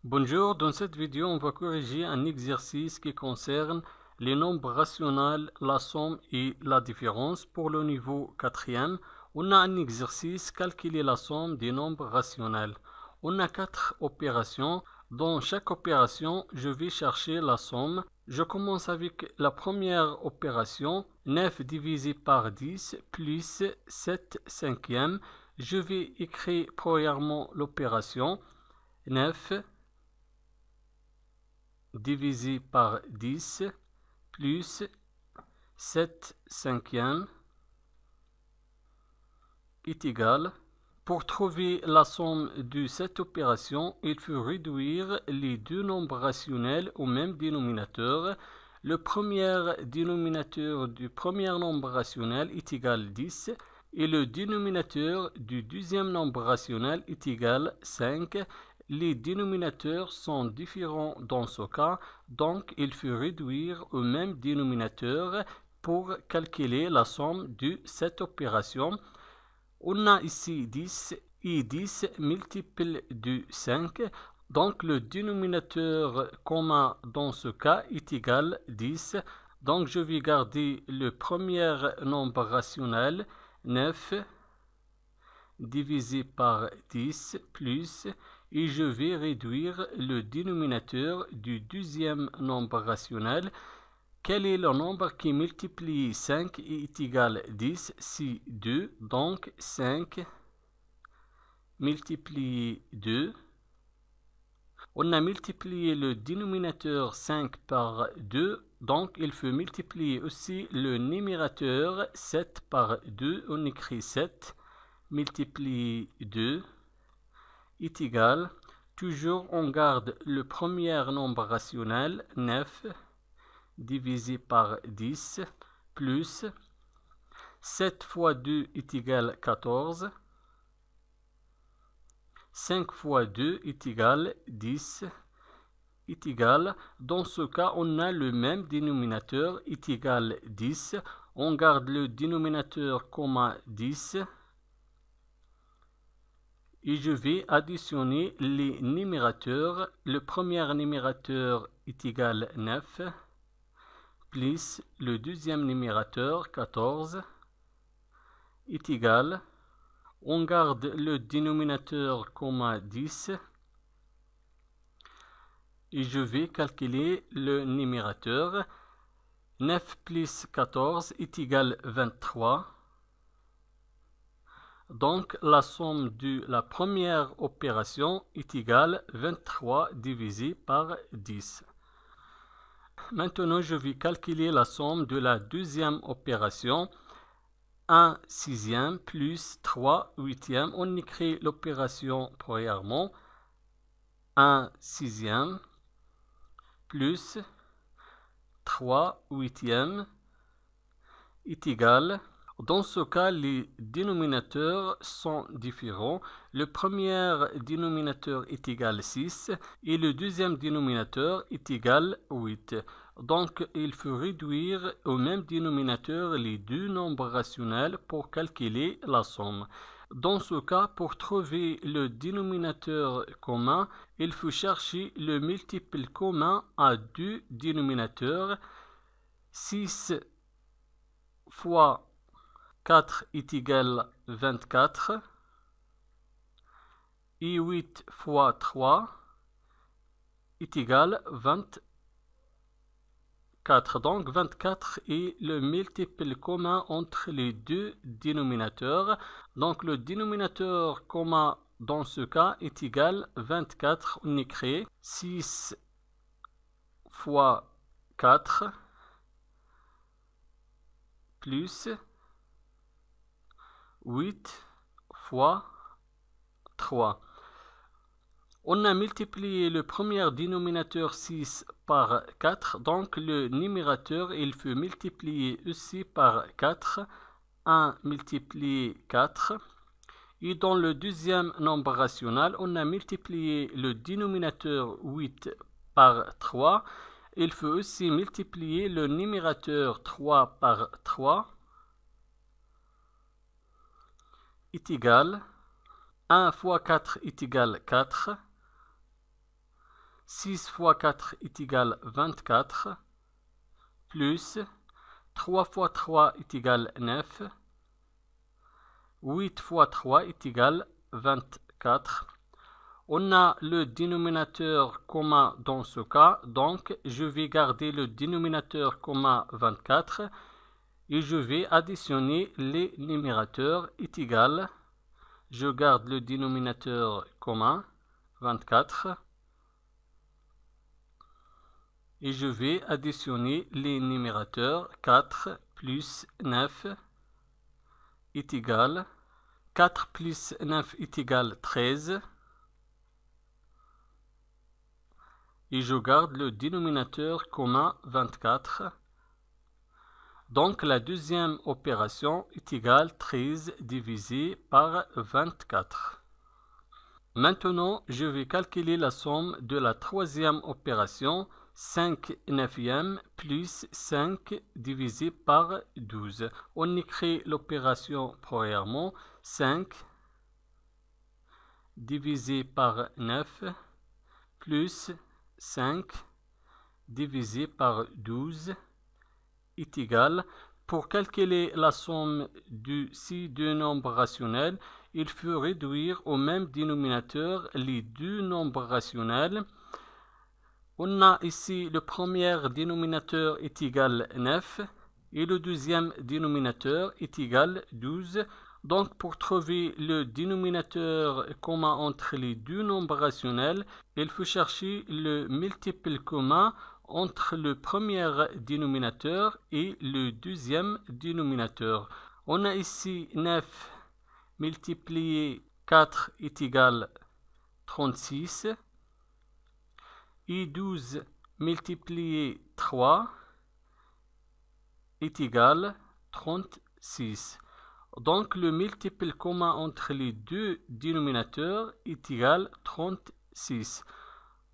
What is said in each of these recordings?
Bonjour, dans cette vidéo, on va corriger un exercice qui concerne les nombres rationnels, la somme et la différence. Pour le niveau 4e, on a un exercice, calculer la somme des nombres rationnels. On a 4 opérations. Dans chaque opération, je vais chercher la somme. Je commence avec la première opération, 9 divisé par 10 plus 7 cinquièmes. Je vais écrire premièrement l'opération 9 divisé par 10 plus 7 cinquièmes est égal. Pour trouver la somme de cette opération, il faut réduire les deux nombres rationnels au même dénominateur. Le premier dénominateur du premier nombre rationnel est égal 10 et le dénominateur du deuxième nombre rationnel est égal 5. Les dénominateurs sont différents dans ce cas, donc il faut réduire au même dénominateur pour calculer la somme de cette opération. On a ici 10 et 10 multiple de 5, donc le dénominateur commun dans ce cas est égal 10. Donc je vais garder le premier nombre rationnel 9 divisé par 10 plus, et je vais réduire le dénominateur du deuxième nombre rationnel. Quel est le nombre qui multiplie 5 et est égal 10? C'est 2, donc 5 multiplié 2. On a multiplié le dénominateur 5 par 2, donc il faut multiplier aussi le numérateur 7 par 2. On écrit 7 multiplié 2 est égal, toujours on garde le premier nombre rationnel 9 divisé par 10 plus 7 fois 2 est égal 14, 5 fois 2 est égal 10 est égal. Dans ce cas, on a le même dénominateur est égal 10. On garde le dénominateur commun 10 et je vais additionner les numérateurs. Le premier numérateur est égal 9 plus le deuxième numérateur 14 est égal. On garde le dénominateur commun 10 et je vais calculer le numérateur. 9 plus 14 est égal 23. Donc la somme de la première opération est égale 23 divisé par 10. Maintenant, je vais calculer la somme de la deuxième opération. 1 sixième plus 3 huitièmes. On écrit l'opération premièrement. 1 sixième plus 3 huitièmes est égal. Dans ce cas, les dénominateurs sont différents. Le premier dénominateur est égal 6 et le deuxième dénominateur est égal 8. Donc, il faut réduire au même dénominateur les deux nombres rationnels pour calculer la somme. Dans ce cas, pour trouver le dénominateur commun, il faut chercher le multiple commun à deux dénominateurs. 6 fois 4 est égal 24 et 8 fois 3 est égal 24. Donc 24 est le multiple commun entre les deux dénominateurs. Donc le dénominateur commun dans ce cas est égal 24. On écrit 6 fois 4 plus 8 fois 3. On a multiplié le premier dénominateur 6 par 4, donc le numérateur il faut multiplier aussi par 4. 1 multiplié 4. Et dans le deuxième nombre rationnel, on a multiplié le dénominateur 8 par 3. Il faut aussi multiplier le numérateur 3 par 3 est égal 1 fois 4 est égal 4 6 fois 4 est égal 24, plus 3 fois 3 est égal 9, 8 fois 3 est égal 24. On a le dénominateur commun dans ce cas, donc je vais garder le dénominateur commun 24 et je vais additionner les numérateurs est égal. Je garde le dénominateur commun 24 et je vais additionner les numérateurs 4 plus 9 est égal 4 plus 9 est égal 13 et je garde le dénominateur commun 24. Donc la deuxième opération est égale 13 divisé par 24. Maintenant, je vais calculer la somme de la troisième opération, 5 neuvième plus 5 divisé par 12. On écrit l'opération premièrement, 5 divisé par 9 plus 5 divisé par 12 est égal. Pour calculer la somme de ces deux nombres rationnels, il faut réduire au même dénominateur les deux nombres rationnels. On a ici le premier dénominateur est égal 9 et le deuxième dénominateur est égal 12. Donc pour trouver le dénominateur commun entre les deux nombres rationnels, il faut chercher le multiple commun entre le premier dénominateur et le deuxième dénominateur. On a ici 9 multiplié 4 est égal 36 et 12 multiplié 3 est égal 36. Donc le multiple commun entre les deux dénominateurs est égal 36.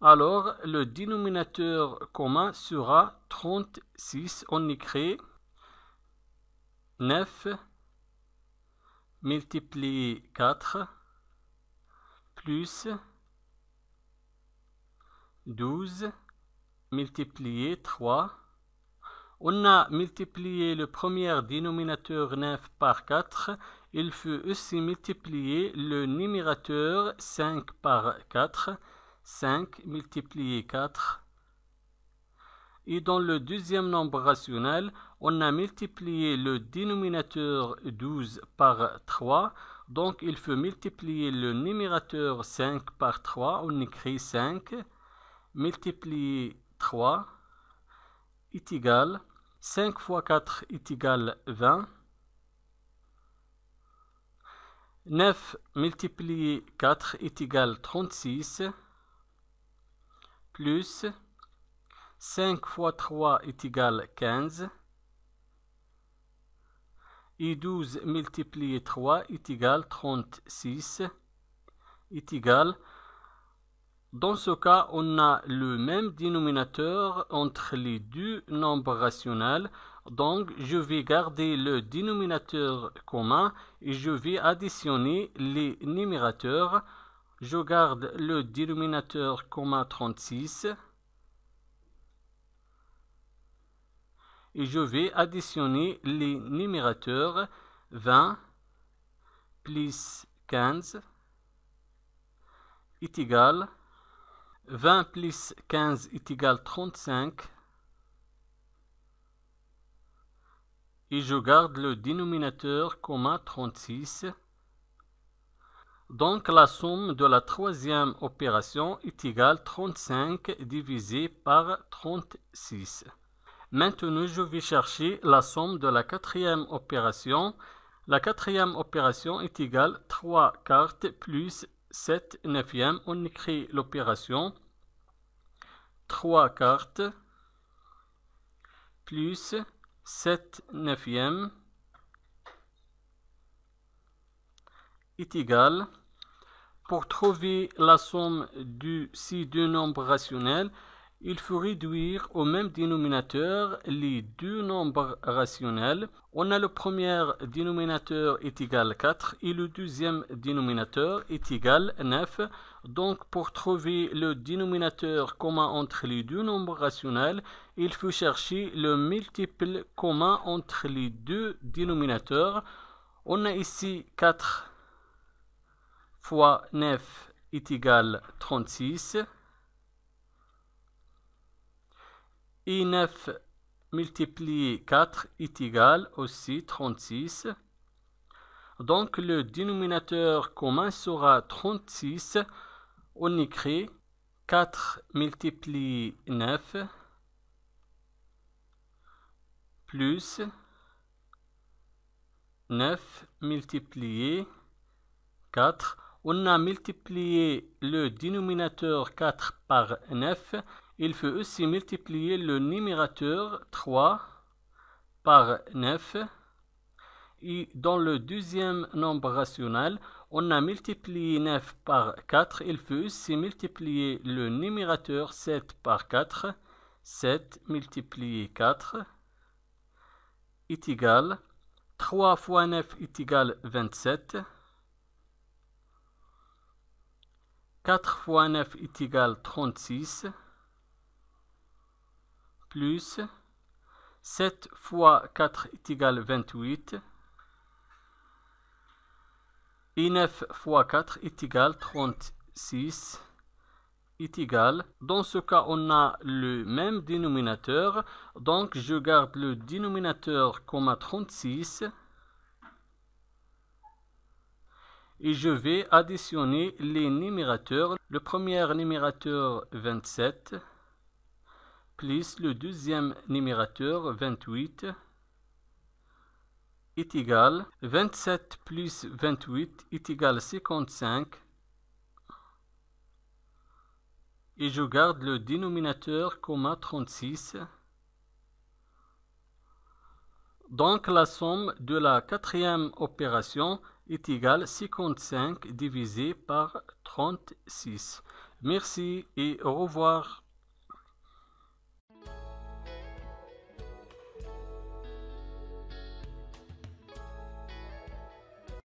Alors le dénominateur commun sera 36. On écrit 9 multiplié 4 plus 12 multiplié 3. On a multiplié le premier dénominateur 9 par 4. Il faut aussi multiplier le numérateur 5 par 4. 5 multiplié 4. Et dans le deuxième nombre rationnel, on a multiplié le dénominateur 12 par 3. Donc il faut multiplier le numérateur 5 par 3. On écrit 5 multiplié 3 est égal 5 fois 4 est égal 20. 9 multiplié 4 est égal 36. Plus 5 fois 3 est égal 15. Et 12 multiplié 3 est égal 36. Est égal. Dans ce cas, on a le même dénominateur entre les deux nombres rationnels. Donc, je vais garder le dénominateur commun et je vais additionner les numérateurs. Je garde le dénominateur commun 36 et je vais additionner les numérateurs 20 plus 15 est égal 20 plus 15 est égal 35 et je garde le dénominateur commun 36. Donc la somme de la troisième opération est égale 35 divisé par 36. Maintenant, je vais chercher la somme de la quatrième opération. La quatrième opération est égale 3 quarts plus 7 neuvième. On écrit l'opération 3 quarts plus 7 neuvième est égal. Pour trouver la somme de ces deux nombres rationnels, il faut réduire au même dénominateur les deux nombres rationnels. On a le premier dénominateur est égal 4 et le deuxième dénominateur est égal 9. Donc pour trouver le dénominateur commun entre les deux nombres rationnels, il faut chercher le multiple commun entre les deux dénominateurs. On a ici 4 fois 9 est égal 36. Et 9 multiplié 4 est égal aussi 36. Donc le dénominateur commun sera 36. On écrit 4 multiplié 9 plus 9 multiplié 4. On a multiplié le dénominateur 4 par 9. Il faut aussi multiplier le numérateur 3 par 9. Et dans le deuxième nombre rationnel, on a multiplié 9 par 4. Il faut aussi multiplier le numérateur 7 par 4. 7 multiplié 4 est égal 3 fois 9 est égal 27. 4 fois 9 est égal 36. Plus 7 fois 4 est égal 28. Et 9 fois 4 est égal 36. Est égal. Dans ce cas, on a le même dénominateur. Donc, je garde le dénominateur comme 36. Et je vais additionner les numérateurs. Le premier numérateur 27. Plus le deuxième numérateur 28 est égal 27 plus 28 est égal 55 et je garde le dénominateur comme 36. Donc la somme de la quatrième opération est égale 55 divisé par 36. Merci et au revoir.